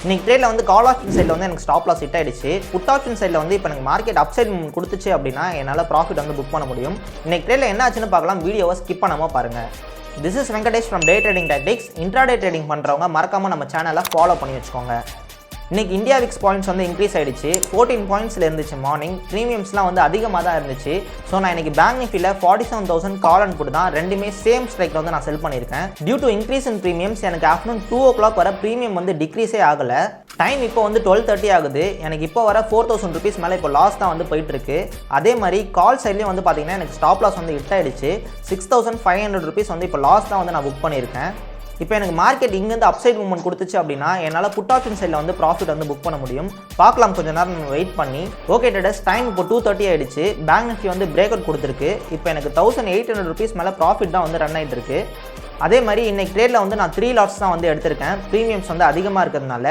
இன்னைக்கு ட்ரேட்ல வந்து call option சைடில் வந்து எனக்கு ஸ்டாப் லாஸ் ஹிட் ஆயிடுச்சு. புட் ஆப்ஷன் சைடில் வந்து இப்போ எனக்கு மார்க்கெட் அப்சைட் மூவ்மெண்ட் கொடுத்துச்சு அப்படின்னா என்னால் ப்ராஃபிட் வந்து புக் பண்ண முடியும். இன்னைக்கு ட்ரேட்ல என்ன ஆச்சுன்னு பார்க்கலாம். வீடியோவை ஸ்கிப் பண்ணாமல் பாருங்கள். This is Venkatesh from day trading tactics. Intraday trading பண்ணுறவங்க மறக்காமல் நம்ம சேனலை ஃபாலோ பண்ணி வச்சுக்கோங்க. இன்றைக்கி இந்தியா விக்ஸ் பாயிண்ட்ஸ் வந்து இன்க்ரீஸ் ஆகிடுச்சு. 14 பாயிண்ட்ஸில் இருந்துச்சு மார்னிங். ப்ரீமியம்ஸ்லாம் வந்து அதிகமாக தான் இருந்துச்சு. ஸோ நான் இன்றைக்கி பேங்க் நிஃப்டியில் 47,000 கால் அண்ட் புட் தான் ரெண்டுமே சேம் ஸ்ட்ரைக்கில் வந்து நான் செல் பண்ணியிருக்கேன். Due to increase in premiums எனக்கு ஆஃப்டர்நூன் 2 o'clock வர ப்ரீமியம் வந்து டிக்ரீஸே ஆகலை. டைம் இப்போ வந்து 12:30 ஆகுது. எனக்கு இப்போ வர 4,000 rupees மேலே இப்போ லாஸ் தான் வந்து போயிட்டுருக்கு. அதே மாதிரி கால் சைட்லேயும் வந்து பார்த்தீங்கன்னா எனக்கு ஸ்டாப் லாஸ் வந்து ஹிட் ஆகிடுச்சு. 6,500 rupees வந்து இப்போ லாஸ் தான் வந்து நான் புக் பண்ணியிருக்கேன். இப்போ எனக்கு மார்க்கெட் இங்கேருந்து அப்சைட் மூவ்மெண்ட் கொடுத்துச்சு அப்படின்னா என்னால் புட் ஆப்ஷன் சைடில் வந்து ப்ராஃபிட் வந்து புக் பண்ண முடியும். பார்க்கலாம் கொஞ்சம் நேரம் நம்ம வெயிட் பண்ணி. ஓகே ட்ரேடர்ஸ், டைம் இப்போ 2:30 ஆகிடுச்சு. பேங்க் நிஃப்டி வந்து பிரேக் அவுட் கொடுத்துருக்கு. இப்போ எனக்கு 1,800 rupees மேலே ப்ராஃபிட் தான் வந்து ரன் ஆகிட்டு இருக்கு. அதே மாதிரி இன்னைக்கு ட்ரேடில் வந்து நான் 3 லாட்ஸ் தான் வந்து எடுத்திருக்கேன். ப்ரீமியம்ஸ் வந்து அதிகமாக இருக்கிறதுனால